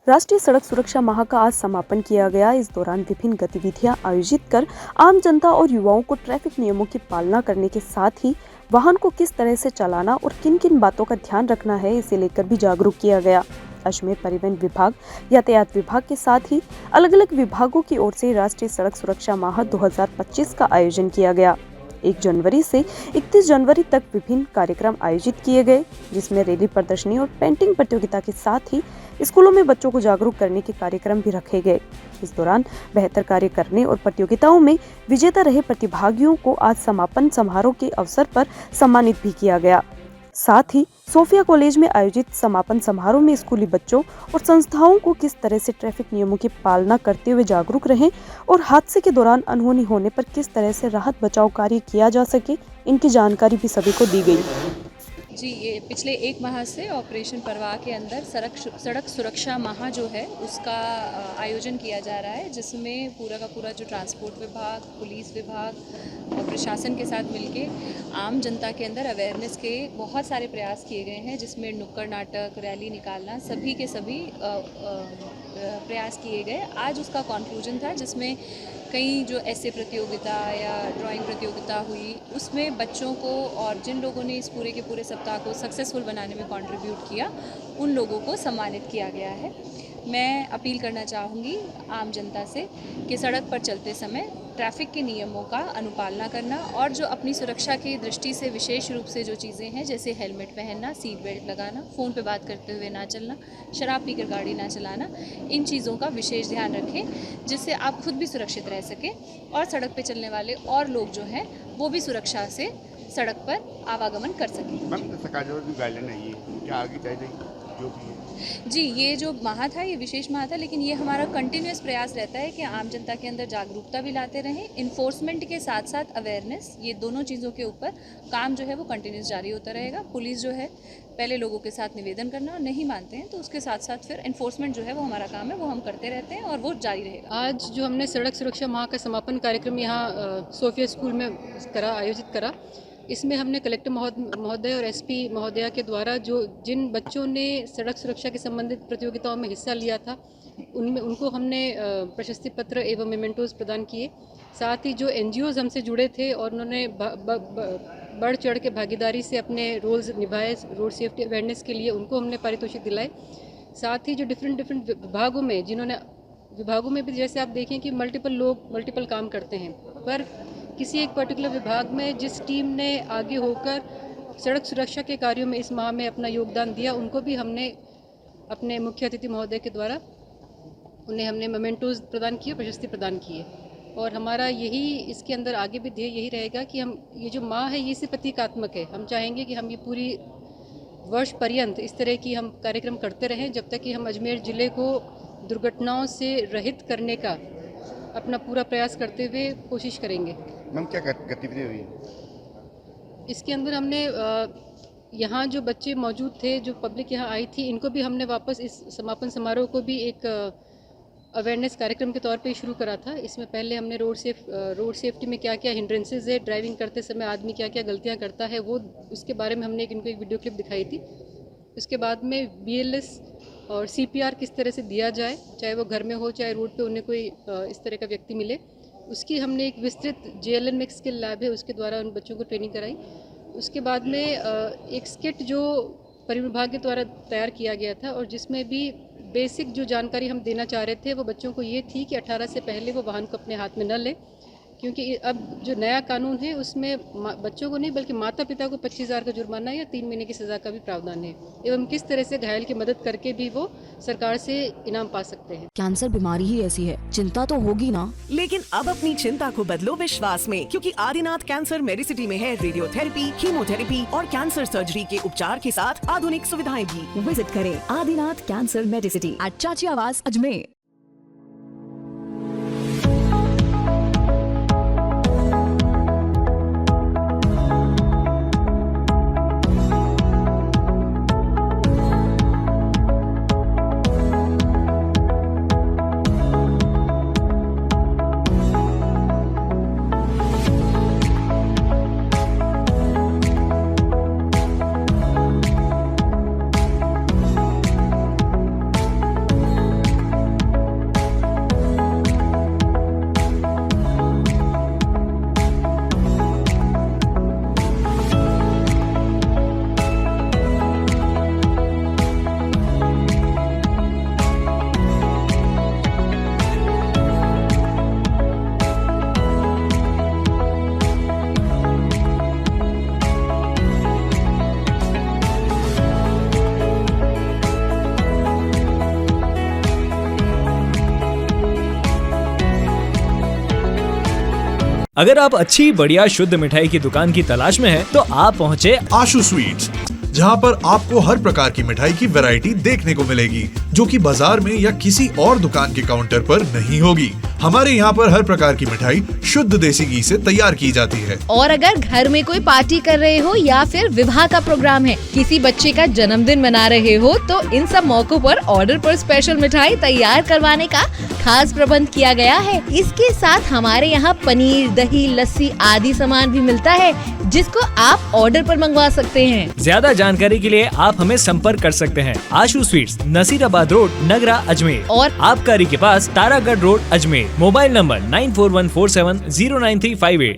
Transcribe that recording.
राष्ट्रीय सड़क सुरक्षा माह का आज समापन किया गया। इस दौरान विभिन्न गतिविधियां आयोजित कर आम जनता और युवाओं को ट्रैफिक नियमों की पालना करने के साथ ही वाहन को किस तरह से चलाना और किन किन बातों का ध्यान रखना है, इसे लेकर भी जागरूक किया गया। अजमेर परिवहन विभाग, यातायात विभाग के साथ ही अलग अलग विभागों की ओर से राष्ट्रीय सड़क सुरक्षा माह 2025 का आयोजन किया गया। 1 जनवरी से 31 जनवरी तक विभिन्न कार्यक्रम आयोजित किए गए, जिसमें रैली, प्रदर्शनी और पेंटिंग प्रतियोगिता के साथ ही स्कूलों में बच्चों को जागरूक करने के कार्यक्रम भी रखे गए। इस दौरान बेहतर कार्य करने और प्रतियोगिताओं में विजेता रहे प्रतिभागियों को आज समापन समारोह के अवसर पर सम्मानित भी किया गया। साथ ही सोफिया कॉलेज में आयोजित समापन समारोह में स्कूली बच्चों और संस्थाओं को किस तरह से ट्रैफिक नियमों की पालना करते हुए जागरूक रहें और हादसे के दौरान अनहोनी होने पर किस तरह से राहत बचाव कार्य किया जा सके, इनकी जानकारी भी सभी को दी गई। जी, ये पिछले 1 माह से ऑपरेशन परवाह के अंदर सड़क सुरक्षा माह जो है उसका आयोजन किया जा रहा है, जिसमें पूरा का पूरा जो ट्रांसपोर्ट विभाग, पुलिस विभाग और प्रशासन के साथ मिलके आम जनता के अंदर अवेयरनेस के बहुत सारे प्रयास किए गए हैं, जिसमें नुक्कड़ नाटक, रैली निकालना, सभी के सभी प्रयास किए गए। आज उसका कॉन्क्लूजन था, जिसमें कई जो ऐसे प्रतियोगिता या ड्राइंग प्रतियोगिता हुई, उसमें बच्चों को और जिन लोगों ने इस पूरे के पूरे सप्ताह को सक्सेसफुल बनाने में कंट्रीब्यूट किया, उन लोगों को सम्मानित किया गया है। मैं अपील करना चाहूँगी आम जनता से कि सड़क पर चलते समय ट्रैफिक के नियमों का अनुपालना करना और जो अपनी सुरक्षा की दृष्टि से विशेष रूप से जो चीज़ें हैं, जैसे हेलमेट पहनना, सीट बेल्ट लगाना, फ़ोन पे बात करते हुए ना चलना, शराब पीकर गाड़ी ना चलाना, इन चीज़ों का विशेष ध्यान रखें, जिससे आप खुद भी सुरक्षित रह सकें और सड़क पे चलने वाले और लोग जो हैं वो भी सुरक्षा से सड़क पर आवागमन कर सकें। मैम, सरकार जो भी गाइडलाइन है, ये क्या आगे चाहिए जो भी है? जी, ये जो माह था, ये विशेष माह था, लेकिन ये हमारा कंटिन्यूस प्रयास रहता है कि आम जनता के अंदर जागरूकता भी लाते रहें। इन्फोर्समेंट के साथ साथ अवेयरनेस, ये दोनों चीज़ों के ऊपर काम जो है वो कंटिन्यूस जारी होता रहेगा। पुलिस जो है पहले लोगों के साथ निवेदन करना, और नहीं मानते हैं तो उसके साथ साथ फिर इन्फोर्समेंट जो है वो हमारा काम है, वो हम करते रहते हैं और वो जारी रहेगा। आज जो हमने सड़क सुरक्षा माह का समापन कार्यक्रम यहाँ सोफिया स्कूल में आयोजित करा, इसमें हमने कलेक्टर महोदय और एसपी महोदया के द्वारा जिन बच्चों ने सड़क सुरक्षा के संबंधित प्रतियोगिताओं में हिस्सा लिया था, उनको हमने प्रशस्ति पत्र एवं मेमेंटोज प्रदान किए। साथ ही जो एनजीओज हमसे जुड़े थे और उन्होंने बढ़ चढ़ के भागीदारी से अपने रोल्स निभाए रोड सेफ्टी अवेयरनेस के लिए, उनको हमने पारितोषिक दिलाए। साथ ही जो डिफरेंट विभागों में भी जैसे आप देखें कि मल्टीपल लोग मल्टीपल काम करते हैं, पर किसी एक पर्टिकुलर विभाग में जिस टीम ने आगे होकर सड़क सुरक्षा के कार्यों में इस माह में अपना योगदान दिया, उनको भी हमने अपने मुख्य अतिथि महोदय के द्वारा उन्हें हमने मोमेंटोज प्रदान किए, प्रशस्ति प्रदान किए। और हमारा यही इसके अंदर आगे भी ध्येय यही रहेगा कि हम ये जो माह है ये सिर्फ प्रतीकात्मक है। हम चाहेंगे कि हम ये पूरी वर्ष पर्यंत इस तरह की हम कार्यक्रम करते रहें, जब तक कि हम अजमेर ज़िले को दुर्घटनाओं से रहित करने का अपना पूरा प्रयास करते हुए कोशिश करेंगे। मैम, क्या गतिविधि हुई है इसके अंदर? हमने यहाँ जो बच्चे मौजूद थे, जो पब्लिक यहाँ आई थी, इनको भी हमने वापस इस समापन समारोह को भी एक अवेयरनेस कार्यक्रम के तौर पे शुरू करा था। इसमें पहले हमने रोड सेफ्टी में क्या क्या हिंड्रेंसेस है, ड्राइविंग करते समय आदमी क्या क्या गलतियाँ करता है, वो उसके बारे में हमने इनको एक वीडियो क्लिप दिखाई थी। उसके बाद में BLS और CPR किस तरह से दिया जाए, चाहे वो घर में हो चाहे रोड पे उन्हें कोई इस तरह का व्यक्ति मिले, उसकी हमने एक विस्तृत JLN स्किल लैब है, उसके द्वारा उन बच्चों को ट्रेनिंग कराई। उसके बाद में एक स्किट जो परिवहन विभाग के द्वारा तैयार किया गया था, और जिसमें भी बेसिक जो जानकारी हम देना चाह रहे थे वो बच्चों को ये थी कि 18 से पहले वो वाहन को अपने हाथ में न लें, क्योंकि अब जो नया कानून है उसमें बच्चों को नहीं बल्कि माता पिता को 25,000 का जुर्माना या 3 महीने की सज़ा का भी प्रावधान है, एवं किस तरह से घायल की मदद करके भी वो सरकार से इनाम पा सकते हैं। कैंसर बीमारी ही ऐसी है, चिंता तो होगी ना। लेकिन अब अपनी चिंता को बदलो विश्वास में, क्योंकि आदिनाथ कैंसर मेडिसिटी में है रेडियोथेरेपी, कीमोथेरेपी और कैंसर सर्जरी के उपचार के साथ आधुनिक सुविधाएं भी। विजिट करें आदिनाथ कैंसर मेडिसिटी एट चाची आवास अजमेर। अगर आप अच्छी बढ़िया शुद्ध मिठाई की दुकान की तलाश में हैं, तो आप पहुँचे आशु स्वीट्स, जहां पर आपको हर प्रकार की मिठाई की वैरायटी देखने को मिलेगी, जो कि बाजार में या किसी और दुकान के काउंटर पर नहीं होगी। हमारे यहाँ पर हर प्रकार की मिठाई शुद्ध देसी घी से तैयार की जाती है। और अगर घर में कोई पार्टी कर रहे हो या फिर विवाह का प्रोग्राम है, किसी बच्चे का जन्मदिन मना रहे हो, तो इन सब मौकों पर ऑर्डर पर स्पेशल मिठाई तैयार करवाने का खास प्रबंध किया गया है। इसके साथ हमारे यहाँ पनीर, दही, लस्सी आदि सामान भी मिलता है, जिसको आप ऑर्डर पर मंगवा सकते हैं। ज्यादा जानकारी के लिए आप हमें संपर्क कर सकते हैं। आशु स्वीट्स, नसीराबाद रोड, नगरा, अजमेर और आबकारी के पास Taragarh road, Ajmer. Mobile number 9414709358।